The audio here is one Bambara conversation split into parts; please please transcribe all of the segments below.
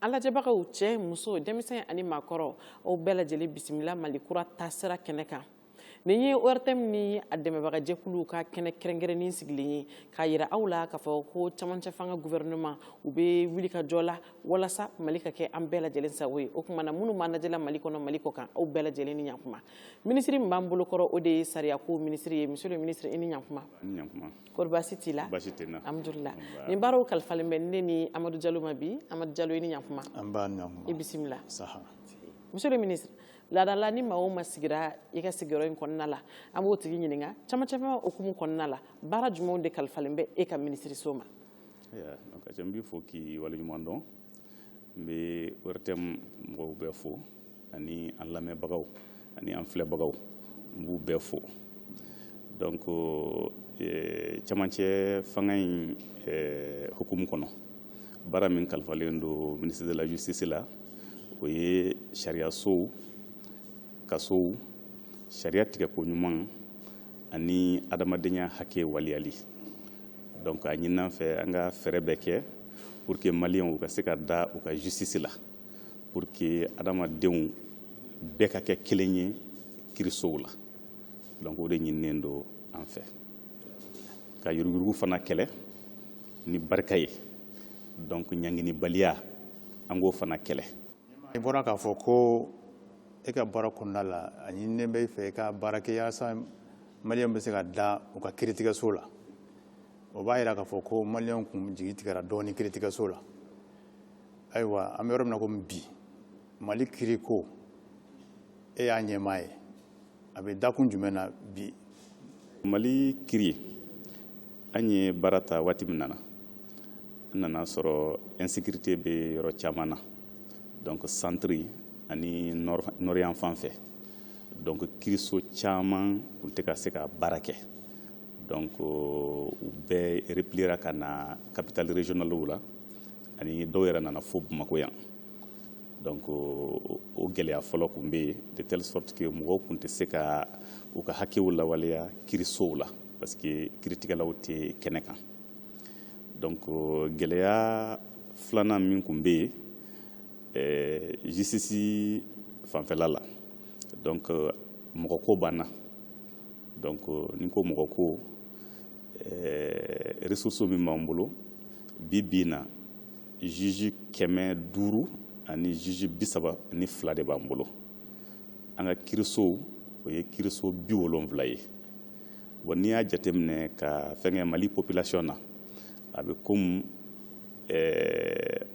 Ala lajɛbagaw cɛ muso denmisɛn ani maakɔrɔ aw bɛɛ lajɛlen bisimila Mali kura taasira kɛnɛ kan. Nin ye ORTM ni a dɛmɛbagajɛkulu ka kɛnɛ kɛrɛnkɛrɛnnen sigilen ye k'a yira aw la k'a fɔ ko camancɛ fanga gouvernement u bɛ wuli ka jɔ la walasa Mali ka kɛ an bɛɛ lajɛlen sago ye. O kumana minnu b'an lajɛla Mali kɔnɔ Mali kɔ kan aw bɛɛ lajɛlen ni ɲankuma. Ministre min b'an bolokɔrɔ o de ye sariyako ministre ye. Monsieur le ministre i ni ɲankuma. Kɔri baasi t'i la? Baasi tɛ n na. Alhamdulillah. Nin baaraw kalifalen bɛ ne ni Amadu Jalo ma bi. Amadu Jalo i ni ɲankuma. An b'a ɲankuma. I bisimila. Saha. Monsieur le ministre, laadala ni maa o maa sigira i ka sigiyɔrɔ in kɔnɔna la an b'o tigi ɲininka camancɛ fɛn okumu kɔnɔna la baara jumɛnw de kalifalen bɛ e ka ministeriso ma. Donc n b'i fo k'i waleɲuman dɔn n bɛ ORTM mɔgɔw bɛɛ fo ani an lamɛnbagaw ani an filɛbagaw n b'u bɛɛ fo. Donc camancɛ fanga in hukumu kɔnɔ baara min kalifalen don ministre de la justice la o ye sariyasow kasow sariya tigɛko ɲuman ani adamadenya hakɛ waliyali. Donc a ɲin'an fɛ an ka fɛɛrɛ bɛɛ kɛ pour que maliyɛnw u ka se ka da u ka justice la pour que adamadenw bɛɛ ka kɛ kelen ye kiirisow la. Donc o de ɲininen don an fɛ ka yuruguyurugu fana kɛlɛ ni barika ye. Donc ɲanginibaliya an k'o fana kɛlɛ. I bɔra k'a fɔ ko e ka baara kɔnɔna la a ɲininen bɛ i fɛ i ka baara kɛ yaasa maliyɛnw bɛ se ka da u ka kiiritigɛso la. O b'a jira k'a fɔ ko maliyɛnw kun jigi tigɛra dɔɔni kiiritigɛso la. Ayiwa an bɛ yɔrɔ min na komi bi Mali kiiriko e y'a ɲɛmaa ye a bɛ dakun jumɛn na bi? Mali kiiri an ye baara ta waati min na an nana sɔrɔ insécurité bɛ yɔrɔ caman na. Donc centre ani nord yan fan fɛ. Donc kiiriso caman kun tɛ ka se ka baara kɛ. Donc u bɛɛ repliera ka na capitale régionale la ani dɔw yɛrɛ nana fo Bamako yan. Donc o gɛlɛya fɔlɔ kun bɛ yen de telle sorte que mɔgɔw kun tɛ se ka u ka hakɛw lawaleya kiirisow la parce que kiiritigɛlaw tɛ kɛnɛ kan. Donc gɛlɛya filanan min kun bɛ yen justice fanfɛla la. Donc mɔgɔko b'an na. Donc ni ko mɔgɔko ressources min b'an bolo bi na juge 500 ani juge 32 de b'an bolo. An ka kiirisow o ye kiiriso 70 ye. Bon n'i y'a jateminɛ ka fɛngɛ Mali population na a bɛ comme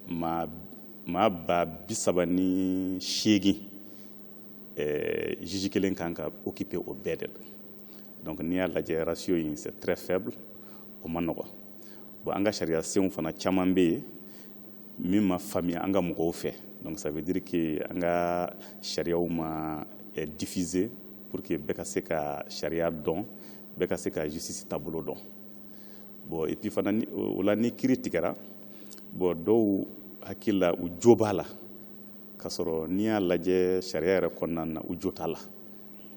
maa ba 38 juge kelen kan ka occuper o bɛɛ de la. Donc n'i y'a lajɛ ratio in c'est très faible o ma nɔgɔ. Bon an ka sariya senw fana caman bɛ yen min ma faamuya an ka mɔgɔw fɛ. Donc ça veut dire que an ka sariyaw ma diffuser pour que bɛɛ ka se ka sariya dɔn bɛɛ ka se ka justice taabolo dɔn. Bon et puis fana o la ni kiiri tigɛra bon dɔw hakili la u jo b'a la k'a sɔrɔ n'i y'a lajɛ sariya yɛrɛ kɔnɔna na u jo t'a la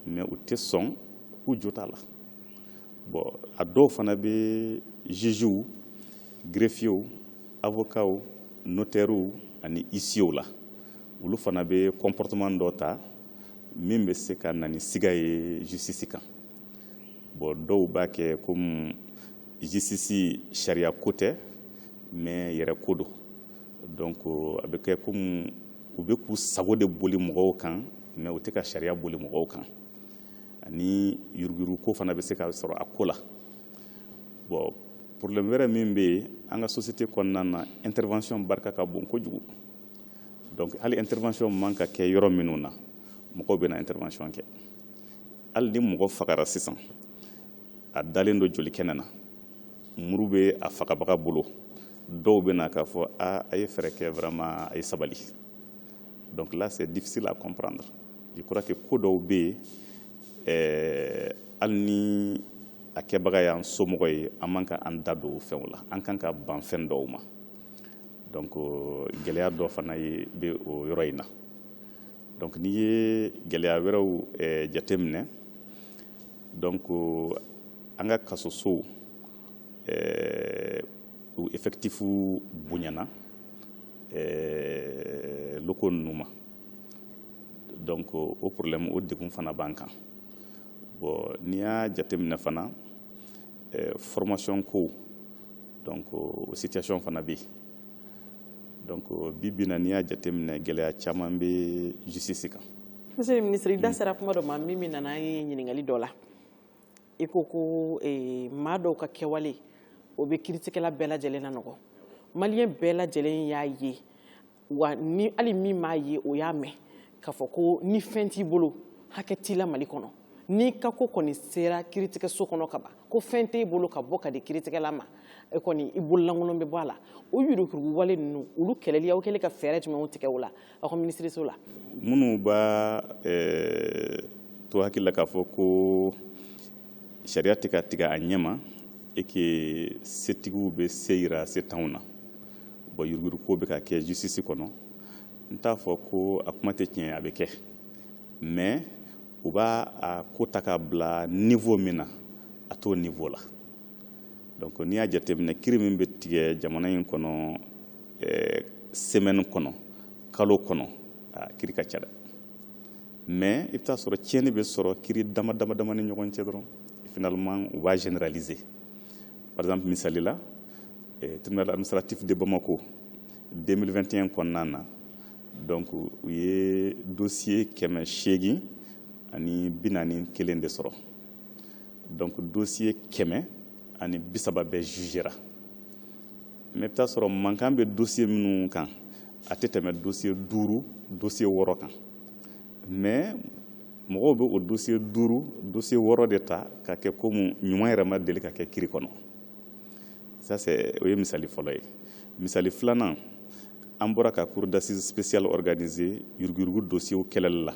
mais u tɛ sɔn u jo t'a la. Bon a dɔw fana bɛ jugew greffiers avocats notaires ani huissiers la olu fana bɛ comportement dɔ ta min bɛ se ka na ni siga ye justice kan. Bon dɔw b'a kɛ comme justice sariya ko tɛ mais yɛrɛ ko don. Donc a bɛ kɛ comme u bɛ k'u sago de boli mɔgɔw kan mais u tɛ ka sariya boli mɔgɔw kan. Ani yuruguyurugu ko fana bɛ se ka sɔrɔ a ko la. Bon problème wɛrɛ min bɛ yen an ka société kɔnɔna na intervention barika ka bon kojugu. Donc hali intervention man ka kɛ yɔrɔ minnu na mɔgɔw bɛ na intervention kɛ. Hali ni mɔgɔ fagara sisan a dalen don joli kɛnɛ na muru bɛ a fagabaga bolo dɔw bɛ na k'a fɔ a ye fɛɛrɛ kɛ vraiment a ye sabali. Donc là c'est difficile à comprendre. Je crois que ko dɔw bɛ yen hali ni a kɛbaga y'an somɔgɔ ye an man ka an da don o fɛnw la an kan ka ban fɛn dɔw ma. Donc gɛlɛya dɔ fana bɛ o yɔrɔ in na. Donc n'i ye gɛlɛya wɛrɛw jateminɛ donc an ka kasosow u effectif bonyana loko ninnu ma donc o problème o degun fana b'an kan bon n'i y'a jateminɛ fana formation ko donc o situation fana bɛ yen donc bi bi in na n'i y'a jateminɛ gɛlɛya caman bɛ justice kan. Monsieur le ministre, i da sera kuma dɔ ma min min nana ye ɲininkali dɔ la i ko ko maa dɔw ka kɛwale o bɛ kiiritigɛla bɛɛ lajɛlen na nɔgɔ maliyɛn bɛɛ lajɛlen y'a ye wa ni hali min m'a ye o y'a mɛn k'a fɔ ko ni fɛn t'i bolo hakɛ t'i la Mali kɔnɔ n'i ka ko kɔni sera kiiritigɛso kɔnɔ ka ban ko fɛn t'e bolo ka bɔ ka di kiiritigɛla ma e kɔni i bololankolon bɛ bɔ a la o yuruguyurugu wale ninnu olu kɛlɛli aw kɛlen ka fɛɛrɛ jumɛnw tigɛ o la aw ka minisiriso la. minnu b'a to hakili la k'a fɔ ko sariya tɛ ka tigɛ a ɲɛma et que setigiw bɛ se yira se t'anw na bon yuruguyurugu ko bɛ ka kɛ justice kɔnɔ n t'a fɔ ko a kuma tɛ tiɲɛ a bɛ kɛ mais u b'a a ko ta k'a bila niveau min na a t'o niveau la donc n'i y'a jateminɛ kiiri min bɛ tigɛ jamana in kɔnɔ semaine kɔnɔ kalo kɔnɔ kiiri ka ca dɛ mais i bɛ taa sɔrɔ tiɲɛni bɛ sɔrɔ kiiri dama dama ni ɲɔgɔn cɛ dɔrɔn finalement u b'a généraliser par exemple misali la tribunal administratif de Bamako 2021 kɔnɔna na donc u ye dossier 841 de sɔrɔ donc dossier 130 bɛɛ jugera mais i bɛ taa sɔrɔ mankan bɛ dossier minnu kan a tɛ tɛmɛ dossier 5 dossier 6 kan mais mɔgɔw bɛ o dossier 5 dossier 6 de ta ka kɛ komi ɲuman yɛrɛ ma deli ka kɛ kiiri kɔnɔ ça c'est o ye misali fɔlɔ ye misali filanan an bɔra ka cour d'assises spéciale organiser yuruguyurugu dossier kɛlɛli la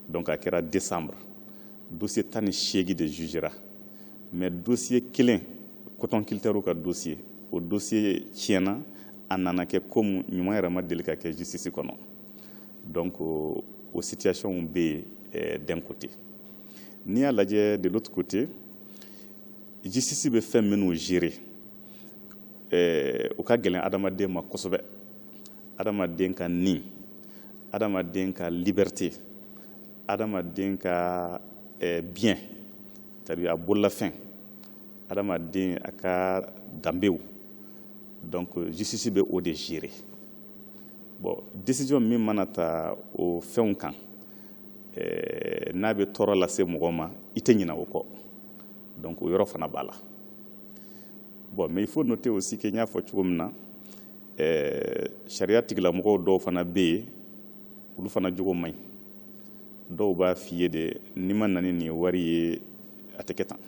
donc a kɛra décembre dossier 18 de jugera mais dossier kelen coton kilitɛriw ka dossier o dossier tiɲɛna a nana kɛ komi ɲuman yɛrɛ ma deli ka kɛ justice kɔnɔ donc o situation bɛ d'un côté n'i y'a lajɛ de l'autre côté justice bɛ fɛn minnu gérer o ka gɛlɛn adamaden ma kosɛbɛ adamaden ka ni adamaden ka liberté adamaden ka bien c'est-à-dire a bololafɛn adamaden a ka danbew donc justice bɛ o de gérer bon décision min mana ta o fɛnw kan n'a bɛ tɔɔrɔ lase mɔgɔ ma i tɛ ɲinɛ o kɔ donc o yɔrɔ fana b'a la bon mais il faut noter aussi que n y'a fɔ cogo min na sariya tigilamɔgɔw dɔw fana bɛ yen olu fana jogo man ɲi dɔw b'a f'i ye de n'i ma na ni nin wari ye a tɛ kɛ tan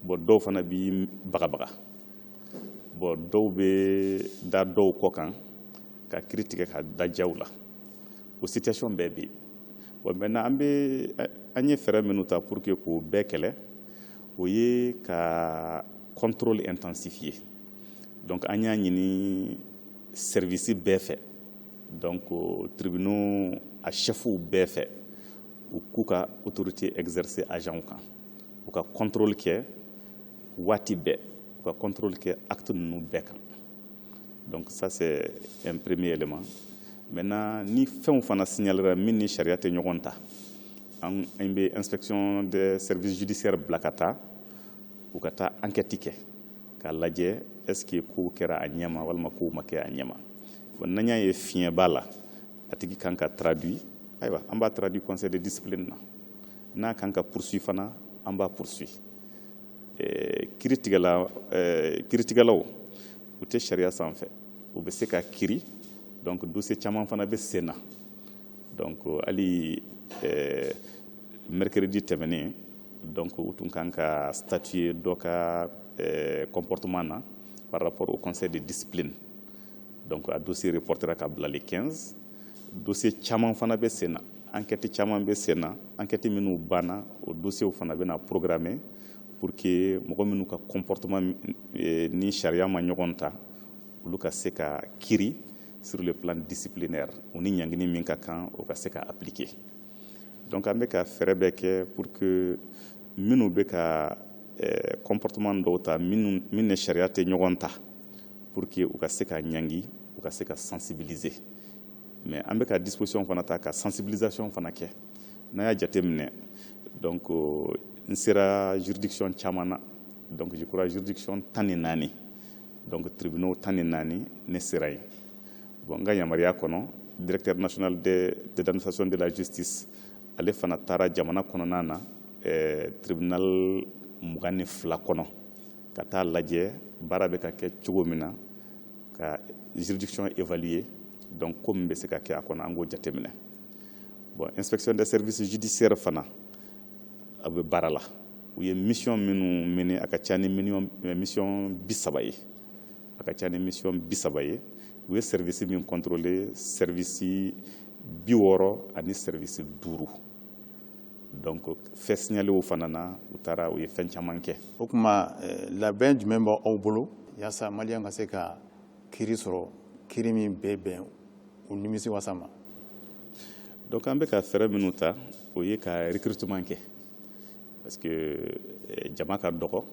bon dɔw fana b'i bagabaga bon dɔw bɛ da dɔw kɔ kan ka kiiri tigɛ ka da jaw la o situation bɛɛ bɛ yen bon maintenant an ye fɛɛrɛ minnu ta pour que k'o bɛɛ kɛlɛ o ye ka contrôle intensifié donc an y'a ɲini service bɛɛ fɛ donc tribunaux a chefs bɛɛ fɛ u k'u ka autorité exercer agents kan u ka contrôle kɛ waati bɛɛ u ka contrôle kɛ acte ninnu bɛɛ kan donc ça c'est un premier élément maintenant ni fɛnw fana signalera min ni sariya tɛ ɲɔgɔn ta an bɛ inspection des services judiciaires bila ka taa u ka taa enquête kɛ k'a lajɛ est-ce que kow kɛra a ɲɛma walima kow ma kɛ a ɲɛma bon n'an y'a ye fiɲɛ b'a la a tigi kan ka traduit ayiwa an b'a traduit conseil de discipline na n'a kan ka poursuit fana an b'a poursuit kiiritigɛlaw u tɛ sariya sanfɛ u bɛ se ka kiiri donc dossier caman fana bɛ sen na donc hali mercredi tɛmɛnen donc u tun kan ka statuer dɔ ka comportement na par rapport au conseil de discipline donc a dossier reportera ka bila le 15 dossier caman fana bɛ sen na enquête caman bɛ sen na enquête minnu banna o dossier fana bɛna programmer pour que mɔgɔ minnu ka comportement ni sariya ma ɲɔgɔn ta olu ka se ka kiiri sur le plan disciplinaire o ni ɲangini min ka kan o ka se ka appliquer donc an bɛ ka fɛɛrɛ bɛɛ kɛ pour que minnu bɛ ka comportement dɔw ta min ni sariya tɛ ɲɔgɔn ta pour que u ka se ka ɲangi u ka se ka sensibiliser mais an bɛ ka disposition fana ta ka sensibilisation fana kɛ n'a y'a jateminɛ donc n sera juridiction caman na donc je crois juridiction 14 donc tribunaux 14 ne sera yen bon n ka yamaruya kɔnɔ directeur national de l'administration de la justice ale fana taara jamana kɔnɔna na tribunal 22 kɔnɔ ka taa lajɛ baara bɛ ka kɛ cogo min na ka juridiction évaluer donc ko min bɛ se ka kɛ a kɔnɔ an k'o jateminɛ bon inspection des services judiciaires fana a bɛ baara la u ye mission minnu mené a ka ca ni mission 30 ye a ka ca ni mission 30 ye u ye service min contrôler service 60 ani service 5 donc fɛn signaléw fana na u taara u ye fɛn caman kɛ o kuma labɛn jumɛn b'aw bolo yaasa maliyɛn ka se ka kiiri sɔrɔ kiiri min bɛ bɛn u nimisi wasa ma donc an bɛ ka fɛɛrɛ minnu ta o ye ka recrutement kɛ parce que jama ka dɔgɔ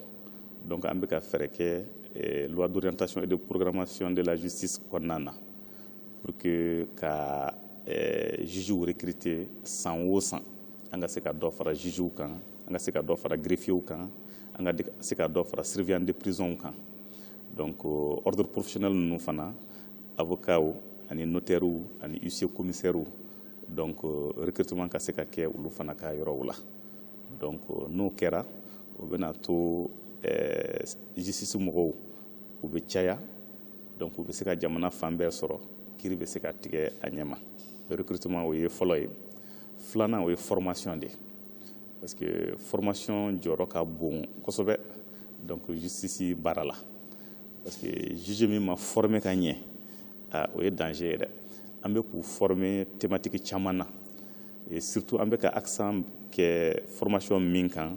donc an bɛ ka fɛɛrɛ kɛ loi d'orientation et de programmation de la justice kɔnɔna na pour que ka jugew recruter san o san an ka se ka dɔ fara jugew kan an ka se ka dɔ fara greffiers kan an ka se ka dɔ fara surveillant de prison kan donc ordre professionnel ninnu fana avocats ani notaires ani huissiers commissaires donc recrutement ka se ka kɛ olu fana ka yɔrɔw la donc n'o kɛra o bɛna to justice mɔgɔw u bɛ caya donc u bɛ se ka jamana fan bɛɛ sɔrɔ kiiri bɛ se ka tigɛ a ɲɛma recrutement o ye fɔlɔ ye filanan o ye formation de parce que formation jɔyɔrɔ ka bon kosɛbɛ donc justice baara la parce que juge min ma former ka ɲɛ o ye danger ye dɛ an bɛ k'u former thématique caman na et surtout an bɛ ka accent kɛ formation min kan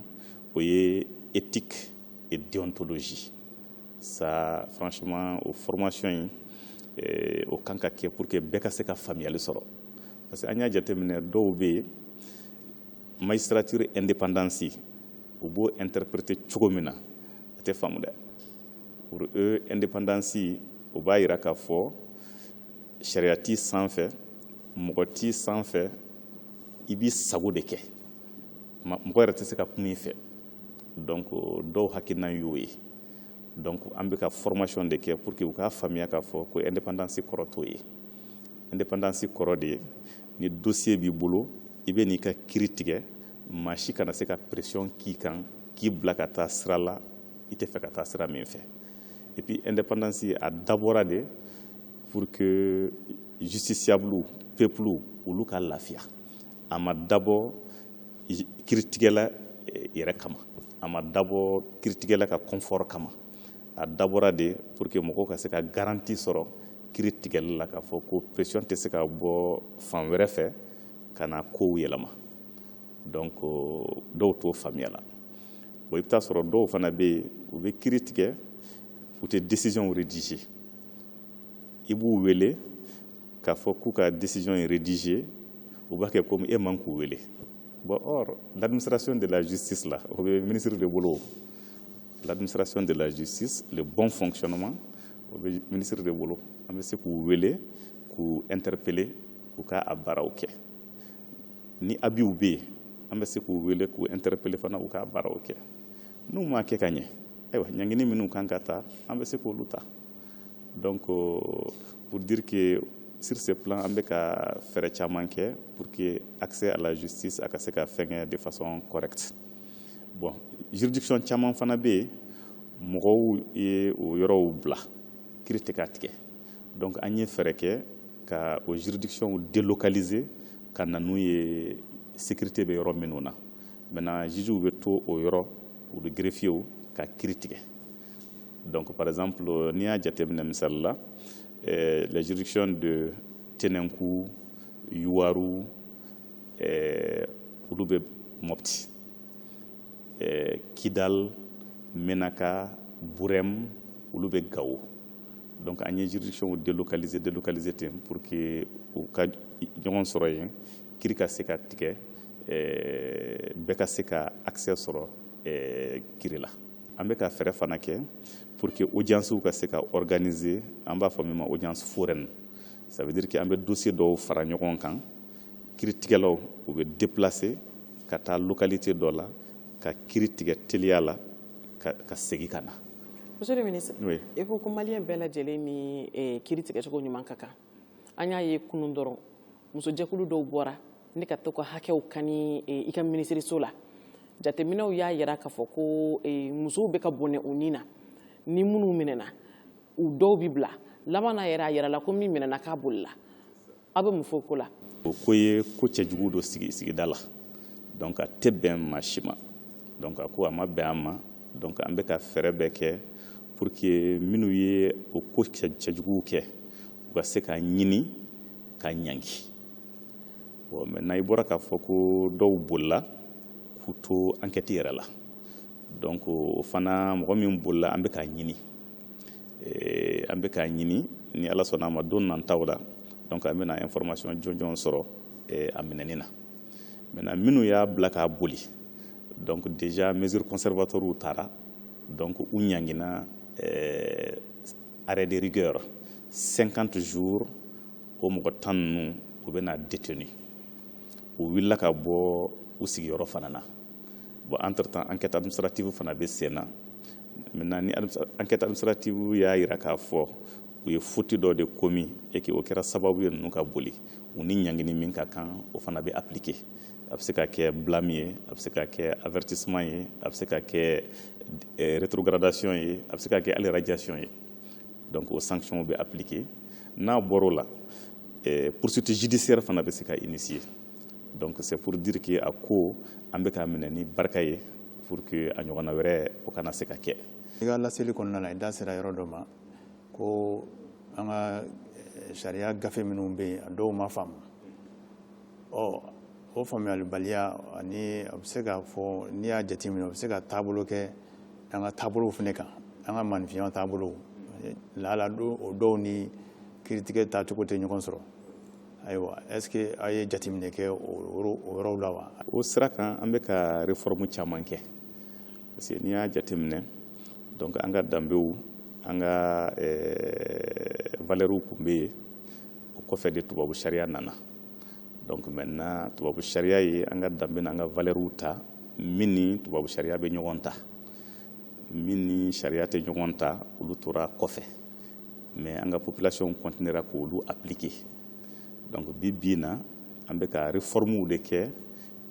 o ye éthique et déontologie ça franchement o formation in o kan ka kɛ pour que bɛɛ ka se ka faamuyali sɔrɔ parce que an y'a jateminɛ dɔw bɛ yen magistrature indépendance u b'o interpréter cogo min na a tɛ faamu dɛ pour eux indépendance o b'a jira k'a fɔ sariya t'i sanfɛ mɔgɔ t'i sanfɛ i b'i sago de kɛ mɔgɔ yɛrɛ tɛ se ka kuma i fɛ donc dɔw hakilina y'o ye donc an bɛ ka formation de kɛ pour que u k'a faamuya k'a fɔ ko indépendance kɔrɔ t'o ye indépendance kɔrɔ de ye ni dossier b'i bolo i bɛ n'i ka kiiri tigɛ maa si kana se ka pression k'i kan k'i bila ka taa sira la i tɛ fɛ ka taa sira min fɛ et puis indépendance a dabɔra de pour que justiciable peuple olu ka lafiya a ma dabɔ kiiritigɛla yɛrɛ kama a ma dabɔ kiiritigɛla ka confort kama a dabɔra de pour que mɔgɔw ka se ka garantie sɔrɔ kiiri tigɛli la k'a fɔ ko pression tɛ se ka bɔ fan wɛrɛ fɛ ka na kow yɛlɛma donc dɔw t'o faamuya la bon i bɛ taa sɔrɔ dɔw fana bɛ yen u bɛ kiiri tigɛ u tɛ décision rédiger i b'u wele k'a fɔ k'u ka décision est rédigée u b'a kɛ comme e man k'u wele bon or l'administration de la justice là o bɛ ministre de bolo l'administration de la justice le bon fonctionnement o bɛ ministre de bolo an bɛ se k'u wele k'u interpeller k'u ka a baaraw kɛ ni abiw bɛ yen an bɛ se k'u wele k'u interpeller fana u ka baaraw kɛ n'u ma kɛ ka ɲɛ ayiwa ɲangini minnu kan ka ta an bɛ se k'olu ta donc pour dire que sur ce plan an bɛ ka fɛɛrɛ caman kɛ pour que accès à la justice a ka se ka fɛngɛ de façon correcte bon juridiction caman fana bɛ yen mɔgɔw ye o yɔrɔw bila kiiri tɛ k'a tigɛ donc an ye fɛɛrɛ kɛ ka o juridiction délocaliser ka na n'u ye sécurité bɛ yɔrɔ minnu na maintenant jugew bɛ to o yɔrɔ ou de greffiers ka kiiri tigɛ donc par exemple n'i y'a jateminɛ misali la les juridictions de Tenenku, Yuwaru, olu bɛ Mopti, Kidal, Menaka, Burem, olu bɛ Gao. Donc an ye juridiction délocaliser ten pour que u ka ɲɔgɔn sɔrɔ yen kiiri ka se ka tigɛ bɛɛ ka se ka accès sɔrɔ kiiri la. an bɛ ka fɛɛrɛ fana kɛ pour que audience ka se ka organiser an b'a fɔ min ma audience foraine. Ça veut dire que an bɛ dossier dɔw fara ɲɔgɔn kan kiiritigɛlaw u bɛ déplacer ka taa localité dɔ la ka kiiri tigɛ teliya la ka segin ka na. Monsieur le ministre, i ko ko maliyɛn bɛɛ lajɛlen ni kiiri tigɛcogo ɲuman ka kan. An y'a ye kunun dɔrɔn musojɛkulu dɔw bɔra ne ka to ka hakɛw kani i ka minisiriso la. Jateminɛw y'a yira k'a fɔ ko musow bɛ ka bɔnɛ u ni na ni minnu minɛna u dɔw bi bila laban na yɛrɛ a yɛrɛ la ko min minɛna k'a bolila. Aw bɛ mun fɔ o ko la? O ko ye ko cɛjugu dɔ sigi sigida la donc a tɛ bɛn maa si ma donc a ko a ma bɛn an ma donc an bɛ ka fɛɛrɛ bɛɛ kɛ pour que minnu ye o ko cɛjuguw kɛ u ka se ka ɲini ka ɲangi. Bon maintenant i bɔra k'a fɔ ko dɔw bolila k'u to enquête yɛrɛ la donc o fana mɔgɔ min bolila an bɛ k'a ɲini an bɛ k'a ɲini ni Ala sɔnna a ma don nataw la donc an bɛna information jɔnjɔn sɔrɔ a minɛni na. Maintenant minnu y'a bila k'a boli donc déjà mesures conservatoires taara donc u ɲangina arrêt de rigueur 50 jours o mɔgɔ 10 ninnu u bɛna détenu u wulila ka bɔ u sigiyɔrɔ fana na. Bon entre temps enquête administrative fana bɛ sen na maintenant ni enquête administrative y'a yira k'a fɔ u ye faute dɔ de commis et que o kɛra sababu ye ninnu ka boli u ni ɲangini min ka kan o fana bɛ appliquer. A bɛ se ka kɛ blâme ye a bɛ se ka kɛ avertissement ye a bɛ se ka kɛ rétrogradation ye a bɛ se ka kɛ hali radiation ye donc o sanction bɛ appliquer. N'a bɔr'o la poursuite judiciaire fana bɛ se ka initier donc c'est pour dire que a ko an bɛ ka minɛ ni barika ye pour que a ɲɔgɔnna wɛrɛ o kana se ka kɛ. I ka laseli kɔnɔna na i da sera yɔrɔ dɔ ma ko an ka sariya gafe minnu bɛ yen a dɔw ma faamu o faamuyalibaliya ani a bɛ se k'a fɔ n'i y'a jateminɛ o bɛ se ka taabolo kɛ an ka taabolow fana kan an ka maanifinya taabolow lahala o dɔw ni kiiritigɛ taacogo tɛ ɲɔgɔn sɔrɔ ayiwa est-ce que a ye jateminɛ kɛ o yɔrɔw la wa? O sira kan an bɛ ka réforme caman kɛ parce que n'i y'a jateminɛ donc an ka danbew an ka valeurs tun bɛ yen o kɔfɛ de tubabu sariya nana donc maintenant tubabu sariya ye an ka danbe n'an ka valeurs ta min ni tubabu sariya bɛ ɲɔgɔn ta min ni sariya tɛ ɲɔgɔn ta olu tora kɔfɛ mais an ka population continuera k'olu appliquer donc bi na an bɛ ka réformew de kɛ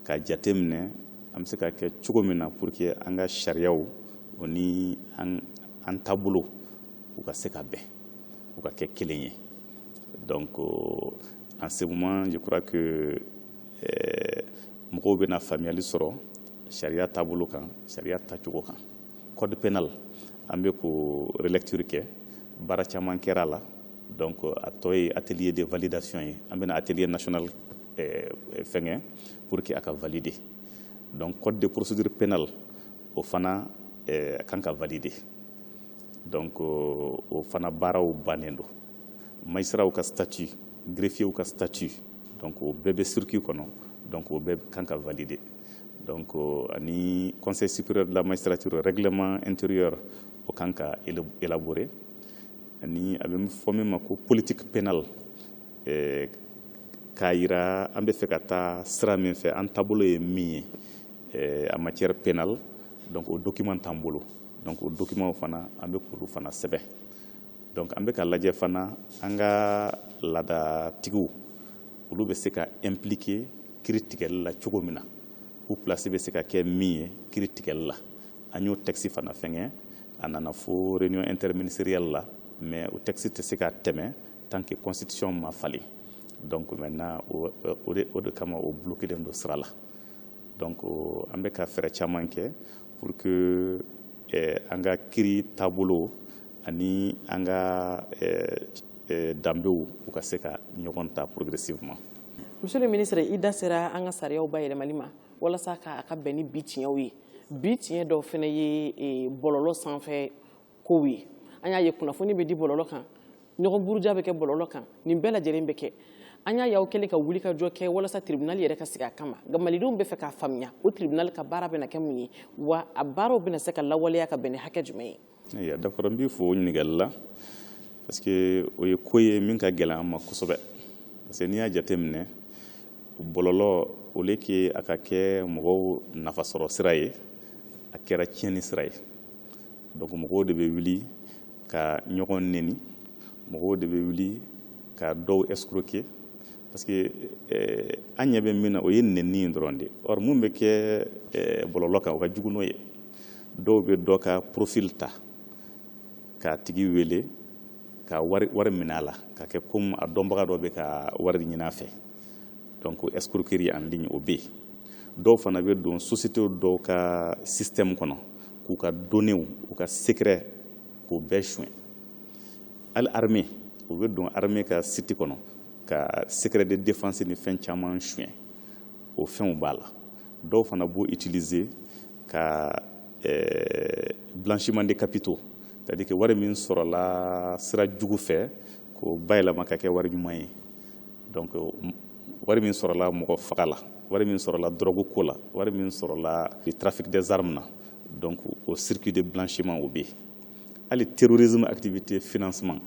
ka jateminɛ an bɛ se ka kɛ cogo min na pour que an ka sariyaw o ni an taabolo u ka se ka bɛn u ka kɛ kelen ye donc en ce moment je crois que mɔgɔw bɛna faamuyali sɔrɔ sariya taabolo kan sariya tacogo kan. Code pénal an bɛ k'o relecture kɛ baara caman kɛra la donc a tɔ ye atelier de validation ye an bɛna atelier national fɛngɛ pour que a ka valider donc code de procédure pénale o fana kan ka valider donc o fana baaraw bannen don magistrats ka statut greffiers ka statut donc o bɛɛ bɛ circuit kɔnɔ donc o bɛɛ kan ka valider donc ani conseil supérieur de la magistrature règlement intérieur o kan ka élaborer ani a bɛ fɔ min ma ko politique pénale k'a yira an bɛ fɛ ka taa sira min fɛ an taabolo ye min ye en matière pénale donc o document t'an bolo donc o document fana an bɛ k'olu fana sɛbɛn donc an bɛ ka lajɛ fana an ka laadatigiw olu bɛ se ka impliquer kiiri tigɛli la cogo min na u place bɛ se ka kɛ min ye kiiri tigɛli la an y'o texte fana fɛngɛ a nana fo réunion interministérielle la mais o texte tɛ se ka tɛmɛ tant que constitution ma falen donc maintenant o de kama o bloquelen don sira la donc an bɛ ka fɛɛrɛ caman kɛ pour que an ka kiiri taabolo ani an ka danbew u ka se ka ɲɔgɔn ta progressivement. Monsieur le ministre, i da sera an ka sariyaw bayɛlɛmali ma walasa k'a ka bɛn ni bi tiɲɛw ye bi tiɲɛ dɔw fana ye bɔlɔlɔ sanfɛ kow ye an y'a ye kunnafoni bɛ di bɔlɔlɔ kan ɲɔgɔn buruja bɛ kɛ bɔlɔlɔ kan nin bɛɛ lajɛlen bɛ kɛ an y'a y'aw kɛlen ka wuli ka jɔ kɛ walasa tribunal yɛrɛ ka sigi a kama nka malidenw bɛ fɛ k'a faamuya o tribunal ka baara bɛna kɛ mun ye wa a baaraw bɛna se ka lawaleya ka bɛn ni hakɛ jumɛn ye. D'accord, n b'i fo o ɲininkali la parce que o ye ko ye min ka gɛlɛn an ma kosɛbɛ parce que n'i y'a jateminɛ bɔlɔlɔ au lieu que a ka kɛ mɔgɔw nafasɔrɔ sira ye a kɛra tiɲɛni sira ye donc mɔgɔw de bɛ wuli ka ɲɔgɔn neni mɔgɔw de bɛ wuli ka dɔw escroquer parce que an ɲɛ bɛ min na o ye neni in dɔrɔn de or mun bɛ kɛ bɔlɔlɔ kan o ka jugu n'o ye dɔw bɛ dɔ ka profil ta k'a tigi wele ka wari minɛ a la ka kɛ comme a dɔnbaga dɔ bɛ ka wari ɲini a fɛ donc escroquerie en ligne o bɛ yen dɔw fana bɛ don société dɔw ka système kɔnɔ k'u ka données u ka secret k'o bɛɛ soin hali armée u bɛ don armée ka site kɔnɔ ka secret de défense ni fɛn caman soin o fɛnw b'a la dɔw fana b'o utiliser ka blanchiment de capitaux c'est-à-dire que wari min sɔrɔla sira jugu fɛ k'o bayɛlɛma ka kɛ wari ɲuman ye donc wari min sɔrɔla mɔgɔ faga la wari min sɔrɔla drogue ko la wari min sɔrɔla trafic des armes na donc au circuit de blanchiment o bɛ yen hali terrorisme activité financement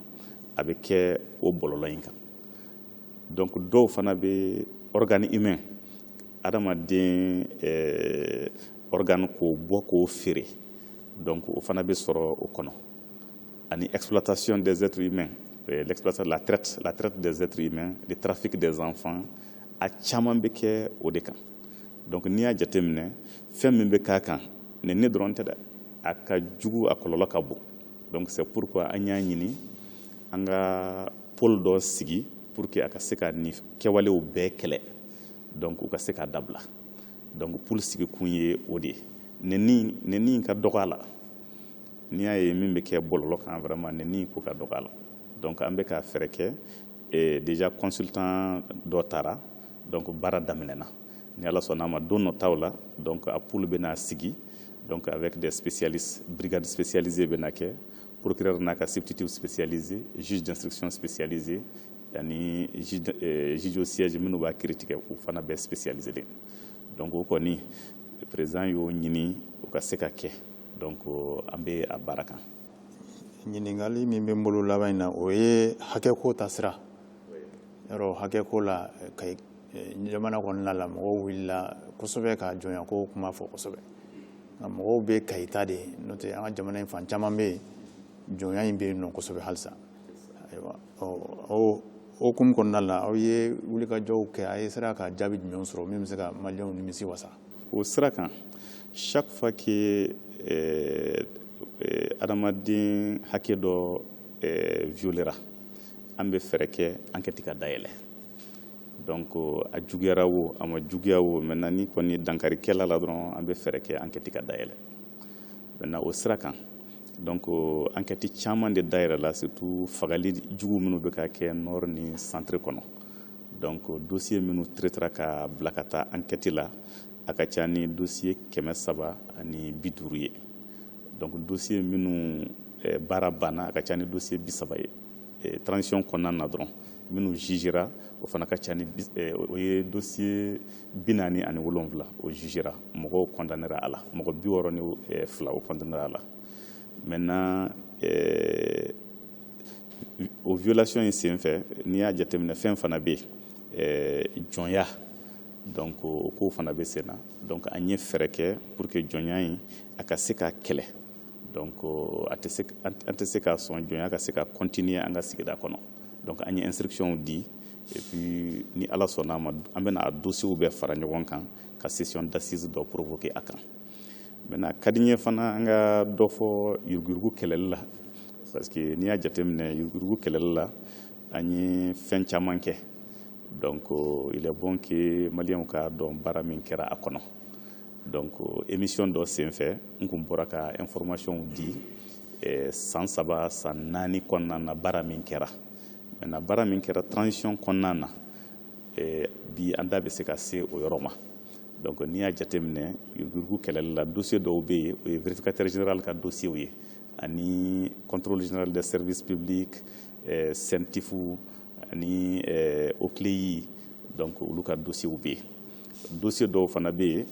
a bɛ kɛ o bɔlɔlɔ in kan donc dɔw fana bɛ organe humain adamaden organe k'o bɔ k'o feere donc o fana bɛ sɔrɔ o kɔnɔ ani exploitation des êtres humains l'exploitation la traite des êtres humains le trafic des enfants a caman bɛ kɛ o de kan donc n'i y'a jateminɛ fɛn min bɛ k'a kan ne dɔrɔn tɛ dɛ a ka jugu a kɔlɔlɔ ka bon donc c'est pourquoi an y'a ɲini an ka pôle dɔ sigi pour que a ka se ka nin kɛwalew bɛɛ kɛlɛ donc u ka se ka dabila donc pôle sigi kun ye o de ye neni ka dɔgɔ a la n'i y'a ye min bɛ kɛ bɔlɔlɔ kan vraiment neni ko ka dɔgɔ a la donc an bɛ ka fɛɛrɛ kɛ déjà consultant dɔ taara donc baara daminɛna ni ala sɔnna a ma don nataw la donc a pôle bɛna sigi donc avec des spécialistes brigades spécialisées bɛna kɛ procureur n'a ka substitut spécialisé juge d'instruction spécialisé ani juge au siège minnu b'a kiiri tigɛ u fana bɛ spécialisé de donc o kɔni président y'o ɲini u ka se ka kɛ donc an bɛ a baara kan. ɲininkali min bɛ n bolo laban in na o ye hakɛko ta sira yɔrɔ hakɛko la ka jamana kɔnɔna la mɔgɔw wulila kosɛbɛ ka jɔnyako kuma fɔ kosɛbɛ nka mɔgɔw bɛ kayita de n'o tɛ an ka jamana in fan caman bɛ yen jɔnya in bɛ yen nɔ kosɛbɛ halisa ayiwa o hukumu kɔnɔna la aw ye wulikajɔw kɛ a ye sera ka jaabi jumɛn sɔrɔ min bɛ se ka maliyɛnw nimisi wasa. o sira kan chaque fois que adamaden hakɛ dɔ violera an bɛ fɛɛrɛ kɛ enquête ka dayɛlɛ donc a juguyara o a ma juguya o maintenant ni kɔni dankarikɛla la dɔrɔn an bɛ fɛɛrɛ kɛ enquête ka dayɛlɛ maintenant o sira kan donc enquête caman de dayɛlɛla surtout fagali jugu minnu bɛ ka kɛ nord ni centre kɔnɔ donc dossier minnu traitera ka bila ka taa enquête la a ka ca ni dossier 350 ye donc dossier minnu baara banna a ka ca ni dossier 30 ye transition kɔnɔna na dɔrɔn minnu jugera o fana ka ca ni o ye dossier 47 o jugera mɔgɔw condamnera a la mɔgɔ 62 o condamnera a la maintenant o violation in senfɛ n'i y'a jateminɛ fɛn fana bɛ yen jɔnya donc o ko fana bɛ sen na donc an ye fɛɛrɛ kɛ pour que jɔnya in a ka se ka kɛlɛ donc an tɛ se ka sɔn jɔnya ka se ka continuer an ka sigida kɔnɔ donc an ye instruction di et puis ni ala sɔnna a ma an bɛna a dossiers bɛɛ fara ɲɔgɔn kan ka session d'assises dɔ provoquer a kan maintenant ka di n ye fana an ka dɔ fɔ yuruguyurugu kɛlɛli la parce que n'i y'a jateminɛ yuruguyurugu kɛlɛli la an ye fɛn caman kɛ donc il est bon que maliyɛnw ka dɔn baara min kɛra a kɔnɔ donc émission dɔ senfɛ n kun bɔra ka information di san 3 san 4 kɔnɔna na baara min kɛra maintenant baara min kɛra transition kɔnɔna na bi an da bɛ se ka se o yɔrɔ ma donc n'i y'a jateminɛ yuruguyurugu kɛlɛli la dossier dɔw bɛ yen o ye vérificateur général ka dossier ye ani contrôle général des services publics CENTIF ani OCLEI donc olu ka dossier bɛ yen dossier dɔw fana bɛ yen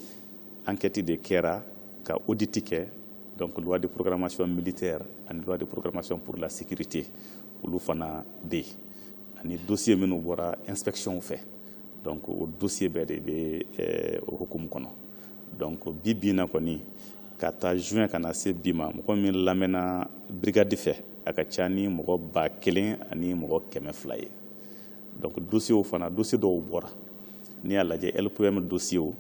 enquête de kɛra ka audit kɛ donc loi de programmation militaire ani loi de programmation pour la sécurité olu fana bɛ yen ani dossier minnu bɔra inspection fɛ donc o dossier bɛɛ de bɛ o hukumu kɔnɔ donc bi bi in na kɔni ka taa juin ka na se bi ma mɔgɔ min lamɛnna brigade fɛ a ka ca ni mɔgɔ 1000 ani mɔgɔ 200 ye donc dossier fana dossier dɔw bɔra ni y'a lajɛ LPM dossier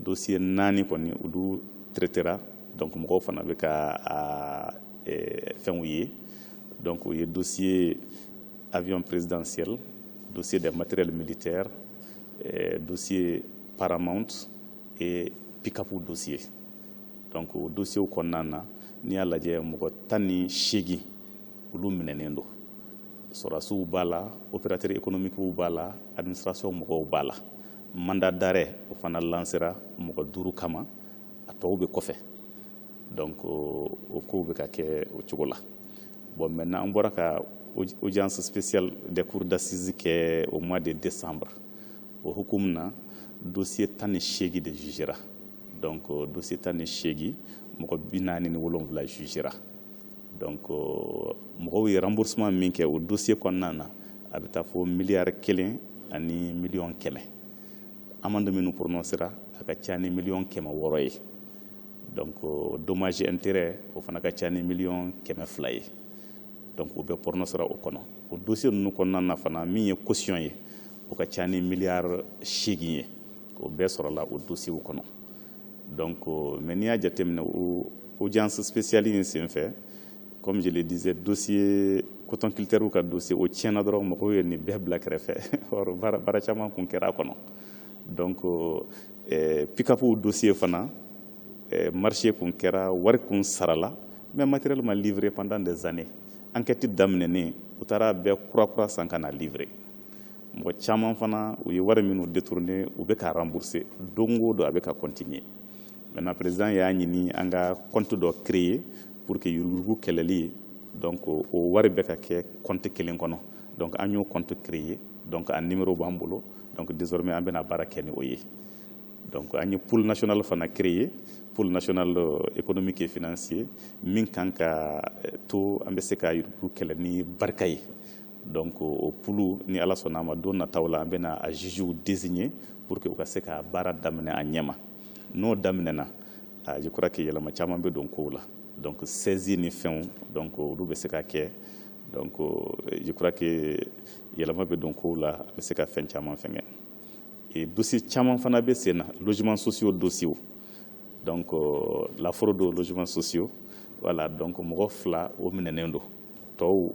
4 kɔni olu traitera donc mɔgɔw fana bɛ ka fɛnw ye donc o ye dossier avion présidentiel dossier des matériels militaires dossier Paramount et pick-up dossier donc o dossier kɔnɔna na ni y'a lajɛ mɔgɔ 18 olu minɛnen don sɔrɔdasiw b'a la opérateur économique b'a la administration mɔgɔw b'a la mandat d'arrêt o fana lancera mɔgɔ 5 kama a tɔw bɛ kɔfɛ donc o kow bɛ ka kɛ o cogo la bon maintenant an bɔra ka audience spéciale des cours d'assises kɛ au mois de décembre o hukumu na dossier 18 de jugera donc dossier 18 mɔgɔ 47 jugera donc mɔgɔw ye remboursement min kɛ o dossier kɔnɔna na a bɛ taa fɔ miliyari 1 ani miliyɔn 100 amende minnu prononcera a ka ca ni miliyɔn 600 ye donc dommage intérêt o fana ka ca ni miliyɔn 200 ye donc o bɛ prononcera o kɔnɔ o dossier ninnu kɔnɔna na fana min ye caution ye o ka ca ni miliyari 8 ye o bɛɛ sɔrɔla o dossier kɔnɔ donc mais n'i y'a jateminɛ o audience spéciale in senfɛ comme je le disais dossier coton culture ka dossier o tiɲɛna dɔrɔn mɔgɔw ye nin bɛɛ bila kɛrɛfɛ or baara caman kun kɛra a kɔnɔ donc pick-up dossier fana marché kun kɛra wari kun sarala mais matériel ma livré pendant des années enquête daminɛnen u taara bɛɛ kura san ka na livré mɔgɔ caman fana u ye wari minnu détourné u bɛ ka rembourser don o don a bɛ ka continuer maintenant président y'a ɲini an ka compte dɔ créer pour que yurugu kɛlɛli donc o wari bɛ ka kɛ compte kelen kɔnɔ donc an y'o compte créer donc a numéro b'an bolo donc désormais an bɛna baara kɛ ni o ye donc an ye pôle national fana créer pôle national économique et financier min kan ka to an bɛ se ka yurugu kɛlɛ ni barika ye donc o pôle ni ala sɔnna a ma don nataw la an bɛna a jugew désigner pour que u ka se ka baara daminɛ a ɲɛma n'o daminɛna je crois que yɛlɛma caman bɛ don kow la donc saisie ni fɛnw donc olu bɛ se ka kɛ donc je crois que yɛlɛma bɛ don kow la a bɛ se ka fɛn caman fɛngɛ et dossier caman fana bɛ sen na logements sociaux dossier donc la fraude aux logements sociaux voilà donc mɔgɔ 2 o minɛnen don tɔw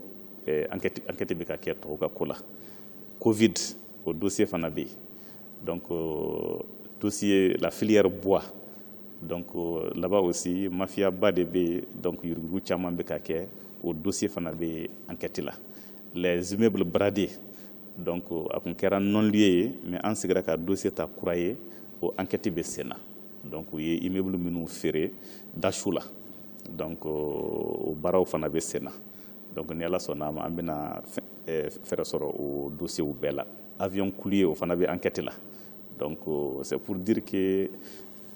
enquête bɛ ka kɛ tɔw ka ko la covid o dossier fana bɛ yen donc dossier la filière bois donc là-bas aussi mafia ba de bɛ donc yurugu caman bɛ ka kɛ o dossier fana bɛ enquête la les immeubles bradés donc a kun kɛra non lieu ye mais an sigira ka dossier ta kura ye o enquête bɛ sen na donc u ye immeuble minnu feere dasu la donc o baaraw fana bɛ sen na donc ni ala sɔnna a ma an bɛna fɛɛrɛ sɔrɔ o dossier bɛɛ la avion coulier o fana bɛ enquête la donc c'est pour dire que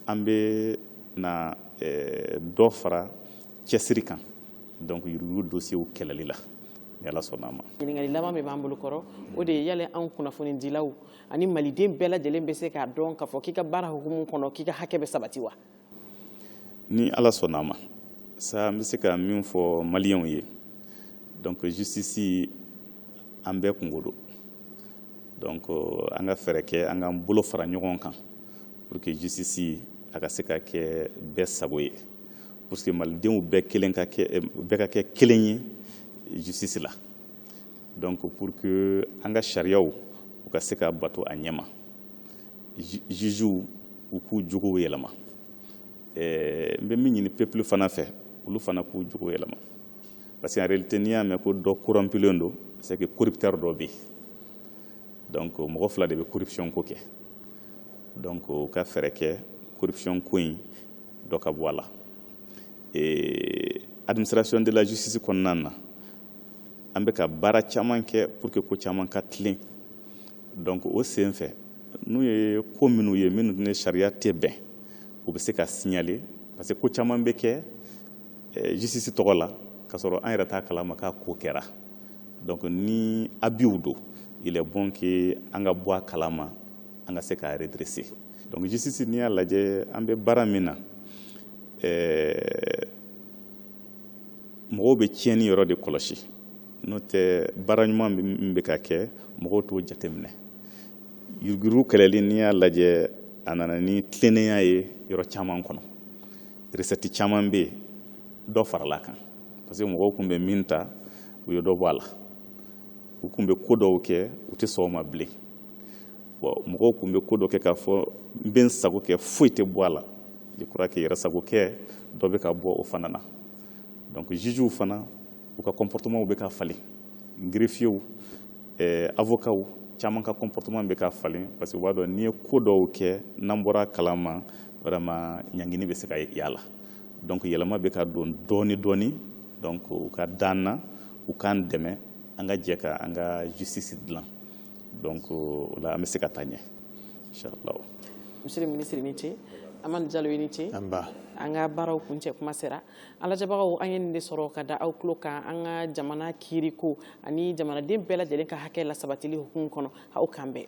an bɛ na dɔ fara cɛsiri kan donc yurugu dossier kɛlɛli la ni ala sɔnna a ma. ɲininkali laban min b'an bolo kɔrɔ o de ye yali anw kunnafonidilaw ani maliden bɛɛ lajɛlen bɛ se k'a dɔn k'a fɔ k'i ka baara hukumu kɔnɔ k'i ka hakɛ bɛ sabati wa. ni ala sɔnna a ma sa n bɛ se ka min fɔ maliyɛnw ye donc justice an bɛɛ kungo don donc an ka fɛɛrɛ kɛ an k'an bolo fara ɲɔgɔn kan pour que justice a ka se ka kɛ bɛɛ sago ye parce que malidenw bɛɛ ka kɛ kelen ye justice la donc pour que an ka sariyaw u ka se ka bato a ɲɛma jugew u k'u jogow yɛlɛma n bɛ min ɲini peuple fana fɛ olu fana k'u jogow yɛlɛma parce que en réalité n'i y'a mɛn ko dɔ corrompulen don c'est que corrupteur dɔ bɛ yen donc mɔgɔ 2 de bɛ corruption ko kɛ donc u ka fɛɛrɛ kɛ corruption ko in dɔ ka bɔ a la administration de la justice kɔnɔna na an bɛ ka baara caman kɛ pour que ko caman ka tilen donc o sen fɛ n'u ye ko minnu ye minnu ni sariya tɛ bɛn u bɛ se ka signaler parce que ko caman bɛ kɛ justice tɔgɔ la ka sɔrɔ an yɛrɛ t'a kalama k'a ko kɛra donc ni abus don il est bon que an ka bɔ a kalama an ka se k'a redresser donc justice n'i y'a lajɛ an bɛ baara min na mɔgɔw bɛ tiɲɛni yɔrɔ de kɔlɔsi n'o tɛ baara ɲuman min bɛ ka kɛ mɔgɔw t'o jateminɛ yuruguyurugu kɛlɛli n'i y'a lajɛ a nana ni tilennenya ye yɔrɔ caman kɔnɔ recette caman bɛ yen dɔ farala kan parce que mɔgɔw tun bɛ min ta u ye dɔ bɔ a la u tun bɛ ko dɔw kɛ u tɛ sɔn o ma bilen mɔgɔw tun bɛ ko dɔ kɛ k'a fɔ n bɛ n sago kɛ foyi tɛ bɔ a la je crois que yɛrɛ sago kɛ dɔ bɛ ka bɔ o fana na donc jugew fana u ka comportement bɛ ka falen greffiers avocats caman ka comportement bɛ ka falen parce que u b'a dɔn n'i ye ko dɔw kɛ n'an bɔra kalama vraiment ɲangini bɛ se ka y'a la donc yɛlɛma bɛ ka don dɔɔni dɔɔni donc u ka d'an na u k'an dɛmɛ an ka jɛ ka an ka justice dilan donc o la an bɛ se ka taa ɲɛ inchallah. Monsieur le ministre ni ce Amadu Jalo i ni ce an ka baaraw kuncɛ kuma sera an lajɛbagaw an ye nin de sɔrɔ ka da aw tulo kan an ka jamana kiiriko ani jamanaden bɛɛ lajɛlen ka hakɛ la sabatili hukumu kɔnɔ aw kan bɛn